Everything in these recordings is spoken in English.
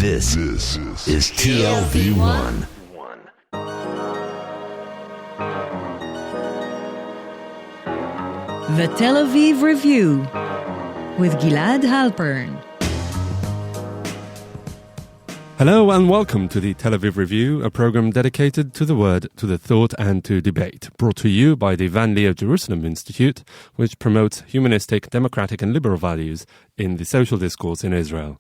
This is TLV1. The Tel Aviv Review with Gilad Halpern. Hello and welcome to the Tel Aviv Review, a program dedicated to the word, to the thought and to debate, brought to you by the Van Leer Jerusalem Institute, which promotes humanistic, democratic and liberal values in the social discourse in Israel.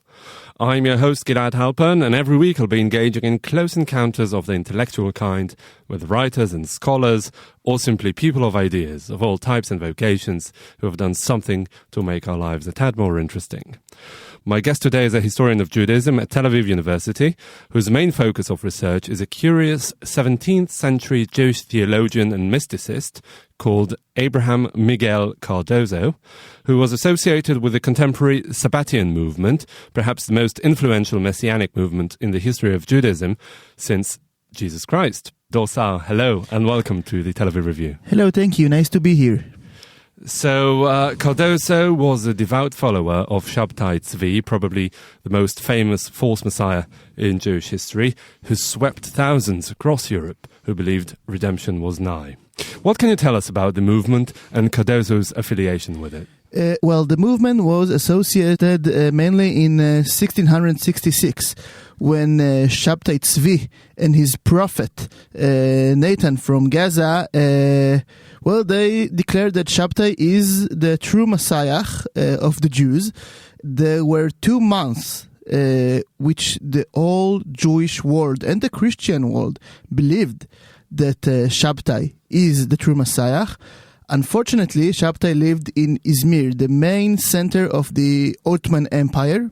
I'm your host Gilad Halpern, and every week I'll be engaging in close encounters of the intellectual kind with writers and scholars, or simply people of ideas of all types and vocations who have done something to make our lives a tad more interesting. My guest today is a historian of Judaism at Tel Aviv University, whose main focus of research is a curious 17th century Jewish theologian and mysticist called Abraham Miguel Cardoso, who was associated with the contemporary Sabbatai movement, perhaps the most influential messianic movement in the history of Judaism since Jesus Christ. Dor Saar, hello and welcome to the Tel Aviv Review. Hello, thank you. Nice to be here. So, Cardoso was a devout follower of Sabbatai Zevi, probably the most famous false messiah in Jewish history, who swept thousands across Europe who believed redemption was nigh. What can you tell us about the movement and Cardoso's affiliation with it? Well, the movement was associated mainly in 1666 when Sabbatai Zevi and his prophet Nathan from Gaza, they declared that Sabbatai is the true Messiah of the Jews. There were 2 months which the whole Jewish world and the Christian world believed that Sabbatai is the true Messiah. Unfortunately, Sabbatai lived in Izmir, the main center of the Ottoman Empire,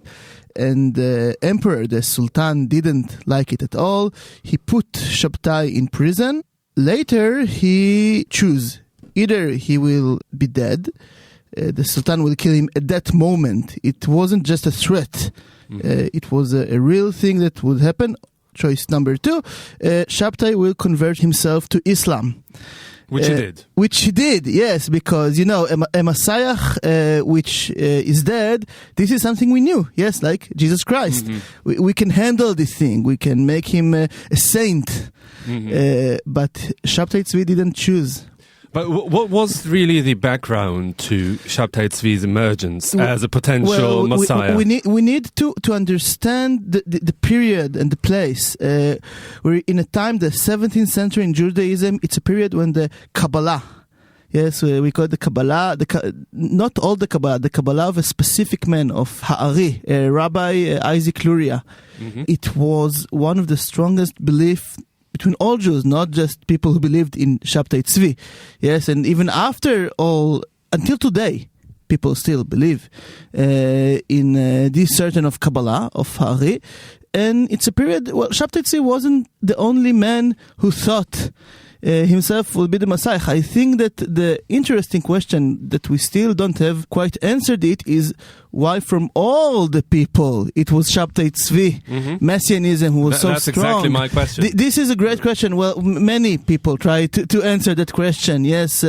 and the emperor, the Sultan, didn't like it at all. He put Sabbatai in prison. Later, he chose either he will be dead, the Sultan will kill him at that moment. It wasn't just a threat. It was a real thing that would happen. Choice number 2, Sabbatai will convert himself to Islam. Which he did. Which he did, yes, because, a Messiah which is dead, this is something we knew, yes, like Jesus Christ. Mm-hmm. We can handle this thing. We can make him a saint. Mm-hmm. But Sabbatai Zevi didn't choose. But what was really the background to Sabbatai Zevi's emergence as a potential Messiah? We need to understand the period and the place. We're in a time, the 17th century in Judaism, it's a period when the Kabbalah, yes, we call it the Kabbalah, not all the Kabbalah of a specific man, of Ha'ari, Rabbi Isaac Luria. Mm-hmm. It was one of the strongest beliefs between all Jews, not just people who believed in Sabbatai Zevi. Yes, and even after all, until today, people still believe in this certain of Kabbalah, of Hari. And it's a period, Sabbatai Zevi wasn't the only man who thought himself will be the Messiah. I think that the interesting question that we still don't have quite answered it is why from all the people it was Sabbatai Zevi, messianism, who was so that's strong. That's exactly my question. This is a great question. Well, many people try to answer that question. Yes,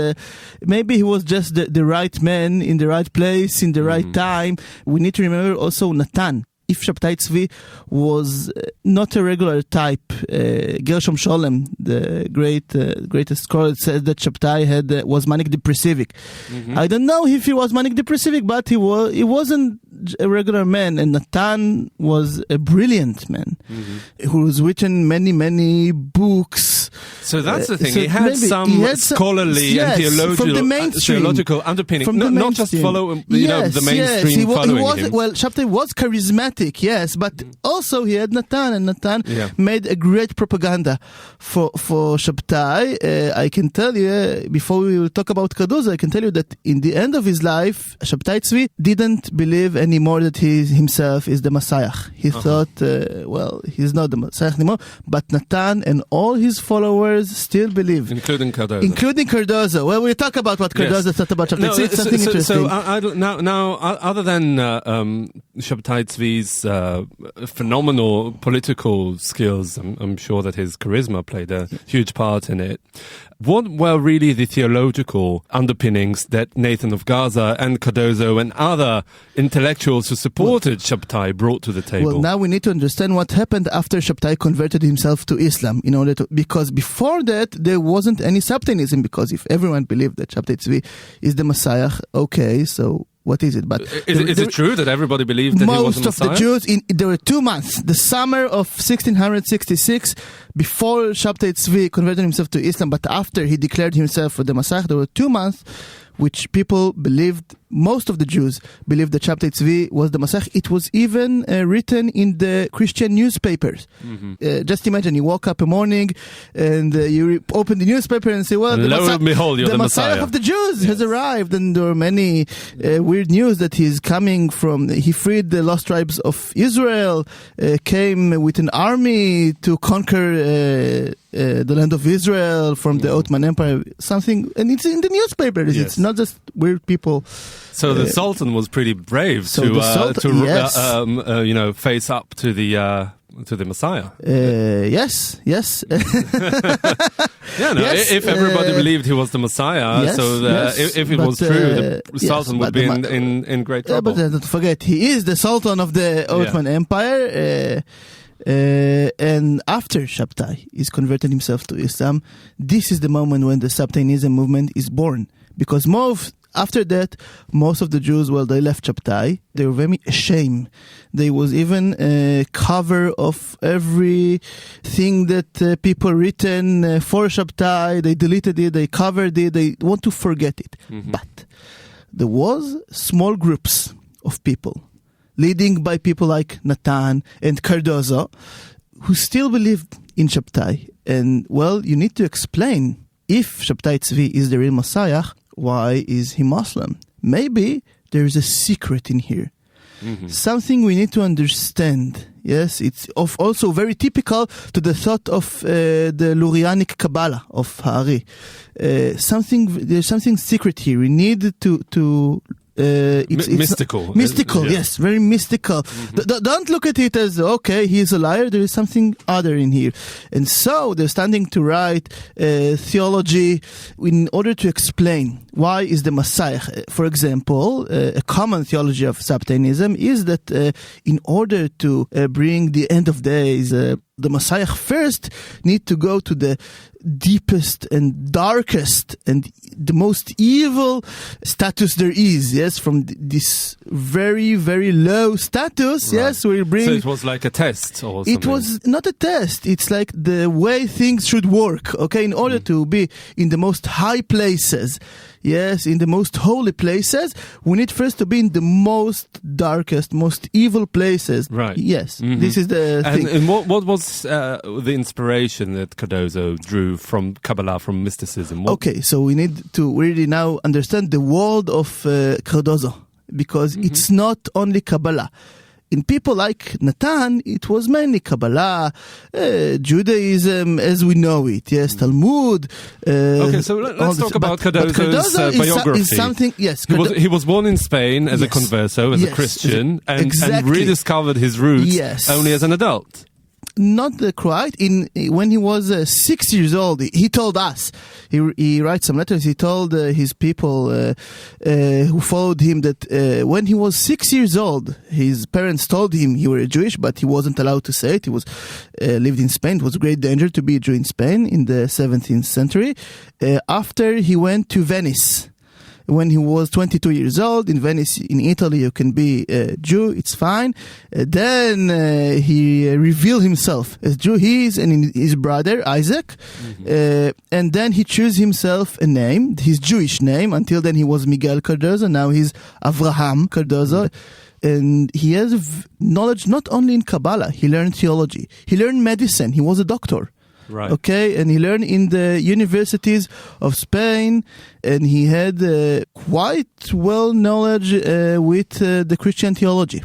maybe he was just the right man in the right place, in the right time. We need to remember also Natan. If Sabbatai Zevi was not a regular type, Gershom Sholem, the greatest scholar, said that Sabbatai was manic depressive. Mm-hmm. I don't know if he was manic depressive, but he wasn't a regular man, and Natan was a brilliant man who's written many books. So that's the thing. He had some scholarly and theological underpinning, not just follow the mainstream following him. Well, Sabbatai was charismatic, yes, but also he had Natan, and Natan made a great propaganda for Sabbatai. I can tell you, before we will talk about Cardoso, I can tell you that in the end of his life, Sabbatai Zevi didn't believe anymore that he himself is the Messiah. He thought, he's not the Messiah anymore, but Natan and all his followers still believe. Including Cardoso. Well, we'll talk about what Cardoso thought about Sabbatai Zevi. It's something interesting. So now, other than Sabbatai Zevi's phenomenal political skills. I'm sure that his charisma played a huge part in it. What were really the theological underpinnings that Nathan of Gaza and Cardoso and other intellectuals who supported Sabbatai brought to the table? Well, now we need to understand what happened after Sabbatai converted himself to Islam, because before that there wasn't any Sabbatainism, because if everyone believed that Sabbatai Zevi is the Messiah, okay, so what is it? But is it true that everybody believed that he was the Messiah? Most of the Jews, there were 2 months, the summer of 1666, before Sabbatai Zevi converted himself to Islam, but after he declared himself for the Messiah, there were 2 months which people believed, most of the Jews believed that Sabbatai Zevi was the Messiah. It was even written in the Christian newspapers. Just imagine, you woke up a morning and you open the newspaper and say, well, the Messiah of the Jews has arrived. And there are many weird news that he freed the lost tribes of Israel, came with an army to conquer the land of Israel from the Ottoman Empire, something, and it's in the newspapers. Yes. It's not just weird people. So the Sultan was pretty brave to face up to the Messiah. Yes. If everybody believed he was the Messiah, if it was true, the Sultan would be in great trouble. But don't forget, he is the Sultan of the Ottoman Empire. And after Sabbatai is converted himself to Islam, this is the moment when the Sabbatainism movement is born. Because after that, most of the Jews, they left Sabbatai. They were very ashamed. There was even a cover of everything that people written for Sabbatai. They deleted it, they covered it, they want to forget it. But there was small groups of people, leading by people like Nathan and Cardoso, who still believed in Sabbatai. And, you need to explain, if Sabbatai Zevi is the real Messiah, why is he Muslim? Maybe there is a secret in here. Something we need to understand. Yes, it's also very typical to the thought of the Lurianic Kabbalah of Ha'ari. There's something secret here. We need to it's mystical. Mystical, yes, very mystical. Don't look at it as, okay, he's a liar. There is something other in here. And so they're starting to write theology in order to explain why is the Messiah. For example, a common theology of Sabbatainism is that in order to bring the end of days, the Messiah first need to go to the deepest and darkest and the most evil status there is, yes, from this very, very low status, yes, we bring... So it was like a test or something? It was not a test, it's like the way things should work, okay, in order to be in the most high places, yes, in the most holy places, we need first to be in the most darkest, most evil places. Right. Yes, this is the thing. And what was the inspiration that Cardoso drew from Kabbalah, from mysticism? Okay, so we need to really now understand the world of Cardoso, because it's not only Kabbalah. In people like Nathan, it was mainly Kabbalah, Judaism as we know it, yes, Talmud. Okay, so let's talk about Cardoso's biography. Is something, yes. He was born in Spain as a converso, as a Christian, and rediscovered his roots only as an adult. Not quite. When he was 6 years old, he told us, he writes some letters, he told his people who followed him that when he was 6 years old, his parents told him he was Jewish, but he wasn't allowed to say it. He was lived in Spain. It was a great danger to be a Jew in Spain in the 17th century. After he went to Venice, when he was 22 years old, in Venice, in Italy, you can be a Jew, it's fine. Then he revealed himself as Jew, he is, and his brother, Isaac. And then he chose himself a name, his Jewish name. Until then he was Miguel Cardoso, now he's Abraham Cardoso. And he has knowledge not only in Kabbalah, he learned theology, he learned medicine, he was a doctor. Right. Okay, and he learned in the universities of Spain, and he had quite well knowledge with the Christian theology.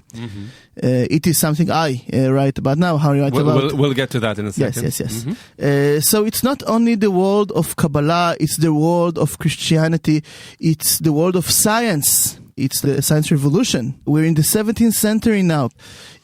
It is something I write about now. How I write about. We'll get to that in a second. Yes. So it's not only the world of Kabbalah; it's the world of Christianity. It's the world of science. It's the science revolution. We're in the 17th century now.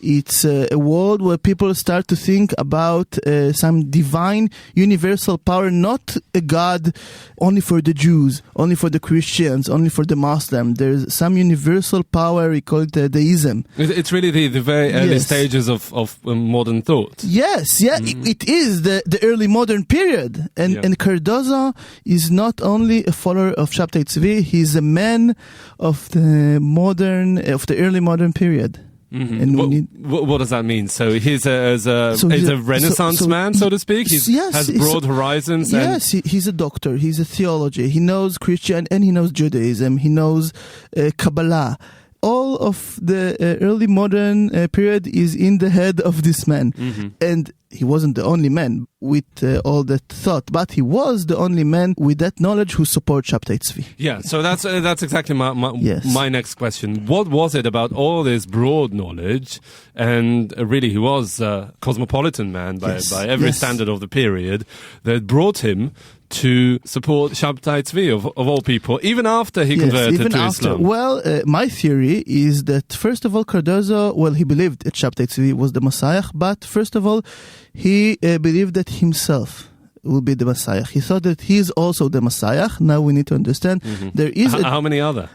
It's a world where people start to think about some divine universal power, not a God only for the Jews, only for the Christians, only for the Muslims. There's some universal power, we call it deism. It's really the very early stages of modern thought. Yes, it is the early modern period. And Cardoso is not only a follower of Sabbatai Zevi, he's a man of the early modern period. Mm-hmm. And what does that mean? So he's a Renaissance man, so to speak? He has broad horizons? Yes, he's a doctor, he's a theologian, he knows Christian and he knows Judaism, he knows Kabbalah. All of the early modern period is in the head of this man. Mm-hmm. And he wasn't the only man with all that thought, but he was the only man with that knowledge who supports Sabbatai Zevi. Yeah, so that's exactly my next question. What was it about all this broad knowledge, and really he was a cosmopolitan man by every standard of the period, that brought him to support Sabbatai Zevi of all people, even after he converted to Islam? Well, my theory is that, first of all, Cardoso, he believed that Sabbatai Zevi was the Messiah, but first of all, he believed that himself will be the Messiah. He thought that he is also the Messiah. Now we need to understand there is how many other?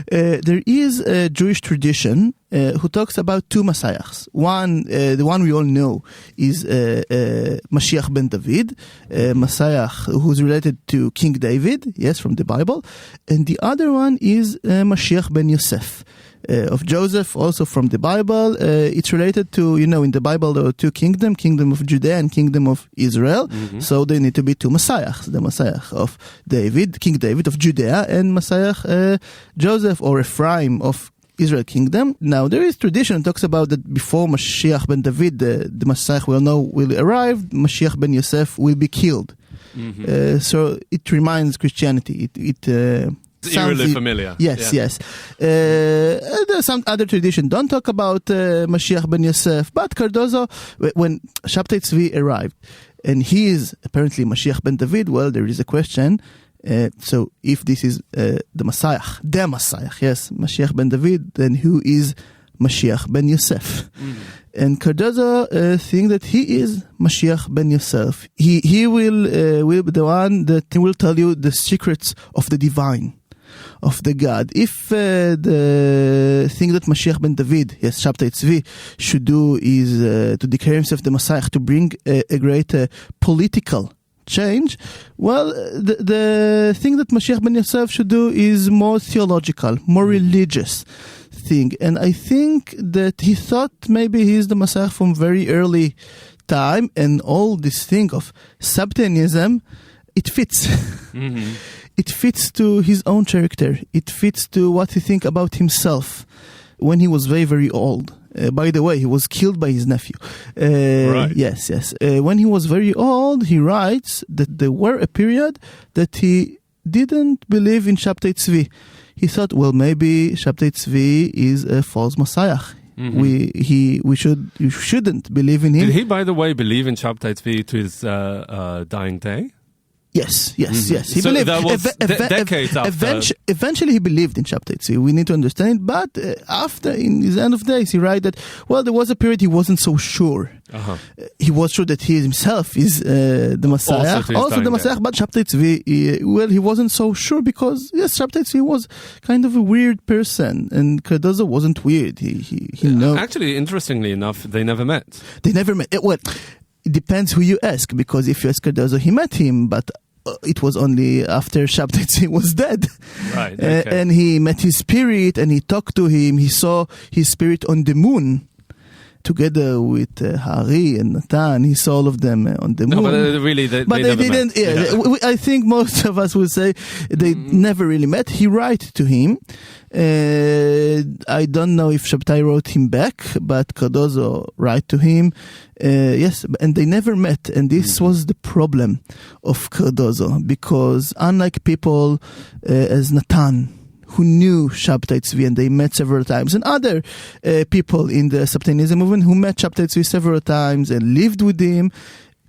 There is a Jewish tradition who talks about two Messiahs. One, the one we all know, is Mashiach ben David, Messiah who's related to King David, yes, from the Bible. And the other one is Mashiach ben Yosef, of Joseph, also from the Bible. It's related to, in the Bible there are two kingdoms, kingdom of Judea and kingdom of Israel. Mm-hmm. So there need to be two Messiahs, the Messiah of David, King David of Judea, and Messiah Joseph or Ephraim of Israel kingdom. Now there is tradition that talks about that before Mashiach ben David, the Messiah we all know will arrive, Mashiach ben Yosef will be killed. Mm-hmm. So it reminds Christianity. It's eerily familiar. Yes. There's some other tradition. Don't talk about Mashiach ben Yosef. But Cardoso, when Sabbatai Zevi arrived, and he is apparently Mashiach ben David, well, there is a question. So if this is the Messiah, yes, Mashiach ben David, then who is Mashiach ben Yosef? Mm. And Cardoso think that he is Mashiach ben Yosef. He will be the one that will tell you the secrets of the divine, of the God. If the thing that Mashiach ben David, yes, Sabbatai Zevi, should do is to declare himself the Messiah, to bring a great political change, well, the thing that Mashiach ben Yosef should do is more theological, more religious thing. And I think that he thought maybe he's the Messiah from very early time, and all this thing of Sabbataianism, it fits. Mm-hmm. It fits to his own character. It fits to what he thinks about himself when he was very, very old. By the way, he was killed by his nephew. Right. Yes. When he was very old, he writes that there were a period that he didn't believe in Sabbatai Zevi. He thought, well, maybe Sabbatai Zevi is a false Messiah. Mm-hmm. We shouldn't believe in him. Did he, by the way, believe in Sabbatai Zevi to his dying day? Yes. He so believed. that was decades after. Eventually, he believed in Sabbatai Zevi. We need to understand it. But after, in his end of days, he writes that, well, there was a period he wasn't so sure. Uh-huh. He was sure that he himself is the Messiah. Also the Messiah, but Sabbatai Zevi, he wasn't so sure because, yes, Sabbatai Zevi was kind of a weird person. And Cardoso wasn't weird. He knows. Actually, interestingly enough, they never met. It depends who you ask, because if you ask Cardoso, he met him, but it was only after Sabbatai Zevi was dead. Right. Okay. And he met his spirit, and he talked to him. He saw his spirit on the moon, together with Hari and Natan. He saw all of them on the moon. No, but really, they didn't. Yeah. I think most of us would say they never really met. He wrote to him. I don't know if Sabbatai wrote him back, but Cardoso wrote to him. Yes, and they never met. And this was the problem of Cardoso, because unlike people as Natan, who knew Sabbatai Zevi and they met several times, and other people in the Sabbataianism movement who met Sabbatai Zevi several times and lived with him,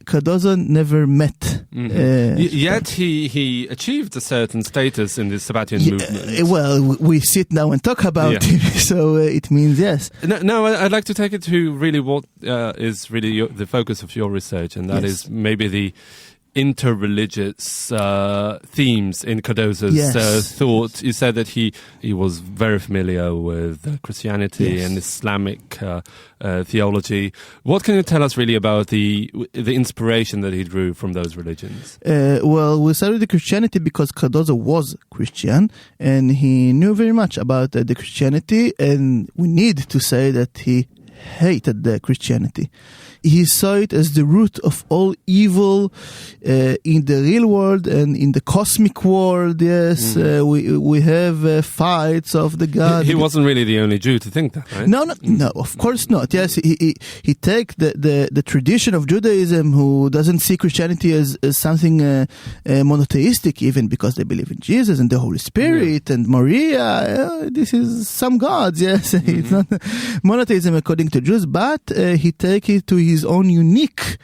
Cardoso never met. Yet he achieved a certain status in the Sabbatian movement. Well, we sit now and talk about him, so it means yes. No, I'd like to take it to really what is really the focus of your research, and that is maybe the interreligious themes in Cardoso's thought. You said that he was very familiar with Christianity and Islamic theology. What can you tell us really about the inspiration that he drew from those religions? Well, we started with Christianity because Cardoso was Christian and he knew very much about the Christianity, and we need to say that he hated the Christianity. He saw it as the root of all evil in the real world and in the cosmic world. Yes, we have fights of the God. He wasn't really the only Jew to think that, right? No, of course not. Yes, he take the tradition of Judaism, who doesn't see Christianity as something monotheistic, even because they believe in Jesus and the Holy Spirit and Maria. This is some gods. Yes, it's not monotheism according to Jews, but he take it to his own unique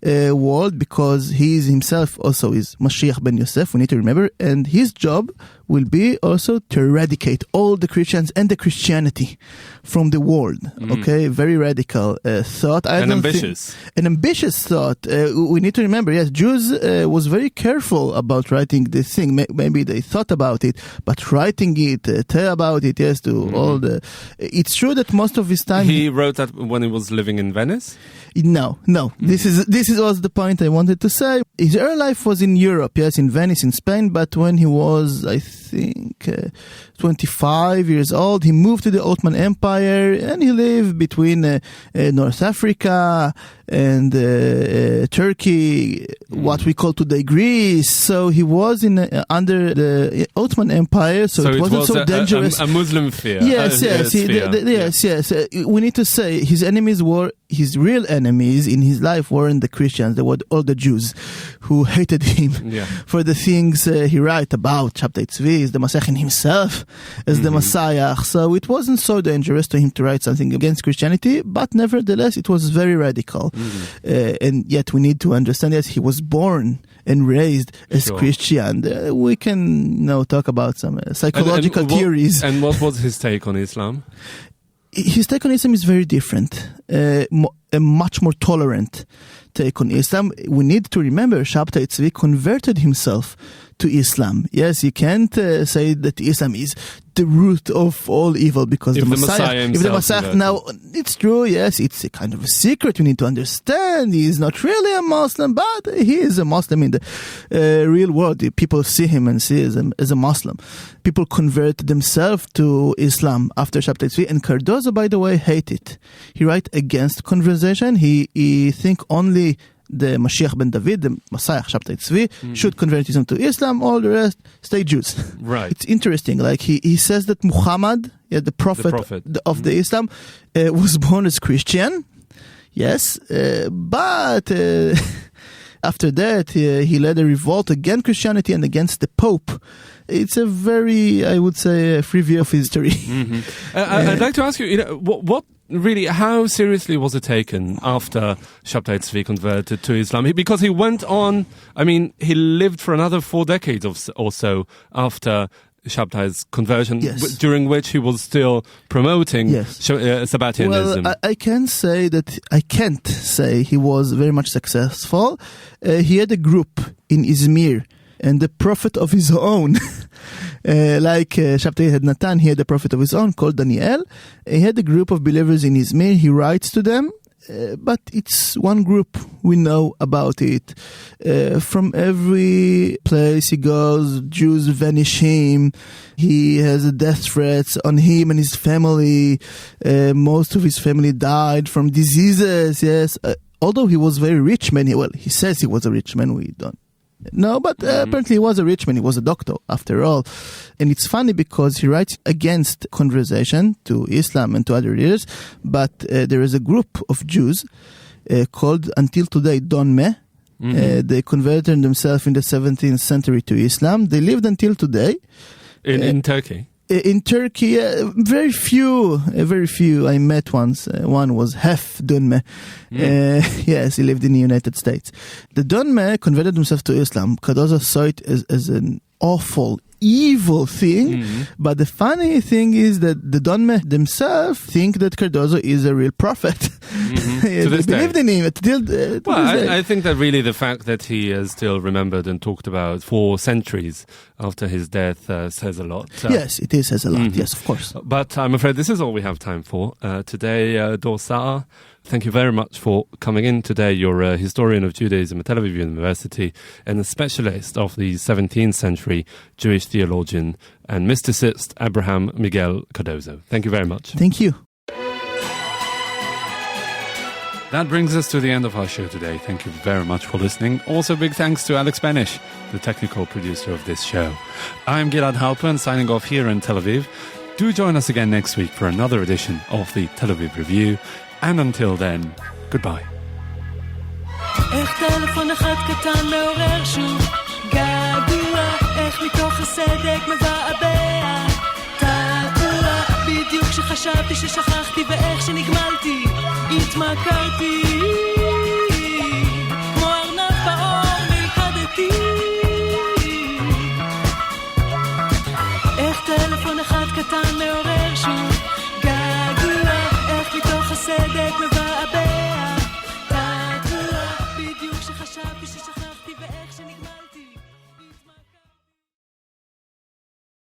world, because he is himself also is Mashiach ben Yosef, we need to remember, and his job will be also to eradicate all the Christians and the Christianity from the world. Okay, very radical thought. An ambitious thought. We need to remember, yes, Jews was very careful about writing this thing. Maybe they thought about it, but writing it, tell about it, yes, to all the... It's true that most of his time... He wrote that when he was living in Venice? No. This was the point I wanted to say. His early life was in Europe, yes, in Venice, in Spain, but when he was, I think, 25 years old, he moved to the Ottoman Empire, and he lived between North Africa and Turkey, what we call today Greece. So he was under the Ottoman Empire, so it wasn't so dangerous. A Muslim fear. Yes. We need to say his enemies were, his real enemies in his life weren't the Christians, they were all the Jews who hated him for the things he wrote about. Sabbatai Zevi is the Messiah himself as the Messiah. So it wasn't so dangerous to him to write something against Christianity, but nevertheless it was very radical. And yet we need to understand that he was born and raised as Christian. We can talk about some psychological theories. And what was his take on Islam? His take on Islam is very different, a much more tolerant take on Islam. We need to remember Sabbatai Zevi converted himself to Islam. Yes, you can't say that Islam is the root of all evil, because the Messiah now, it's true, yes, it's a kind of a secret. We need to understand he is not really a Muslim, but he is a Muslim in the real world. People see him and see him as a Muslim. People convert themselves to Islam after Sabbatai Zevi, and Cardoso, by the way, hate it. He write against conversion. He think only the Mashiach ben David, the Messiah Sabbatai Zevi, should convert to Islam. All the rest stay Jews. Right. It's interesting. Like he says that Muhammad, the prophet of the Islam, was born as Christian. Yes, but after that he led a revolt against Christianity and against the Pope. It's a very, I would say, free view of history. I'd like to ask you, what really, how seriously was it taken after Sabbatai Zevi converted to Islam? Because he went on, he lived for another 4 decades or so after Sabbatai's conversion, during which he was still promoting Sabbatianism. Well, I can't say he was very much successful. He had a group in Izmir, and the prophet of his own, like Sabbatai had Natan, he had a prophet of his own called Daniel. He had a group of believers in Izmir. He writes to them, but it's one group. We know about it. From every place he goes, Jews vanish him. He has death threats on him and his family. Most of his family died from diseases. Yes, although he was a very rich man. He says he was a rich man. We don't. No, but apparently he was a rich man. He was a doctor, after all. And it's funny because he writes against conversion to Islam and to other religions, but there is a group of Jews called, until today, Donme. They converted themselves in the 17th century to Islam. They lived until today. In Turkey? In Turkey, very few. I met once. One was Hef Dunme. Yes, he lived in the United States. The Dunme converted himself to Islam. Cardoso saw it as an awful, evil thing. But the funny thing is that the Dunme themselves think that Cardoso is a real prophet. They believed in him. I think that really the fact that he is still remembered and talked about for centuries after his death says a lot. Yes, it says a lot. Yes, of course. But I'm afraid this is all we have time for today. Dor Saar, thank you very much for coming in today. You're a historian of Judaism at Tel Aviv University and a specialist of the 17th century Jewish theologian and mysticist Abraham Miguel Cardoso. Thank you very much. Thank you. That brings us to the end of our show today. Thank you very much for listening. Also, big thanks to Alex Benish, the technical producer of this show. I'm Gilad Halpern, signing off here in Tel Aviv. Do join us again next week for another edition of the Tel Aviv Review. And until then, goodbye. איך טלפון אחד קטן מעורר שוב געגוע, איך מתוך הסדק מבעבע תעתוע, בדיוק שחשבתי ששכחתי ואיך שנגמלתי התמכרתי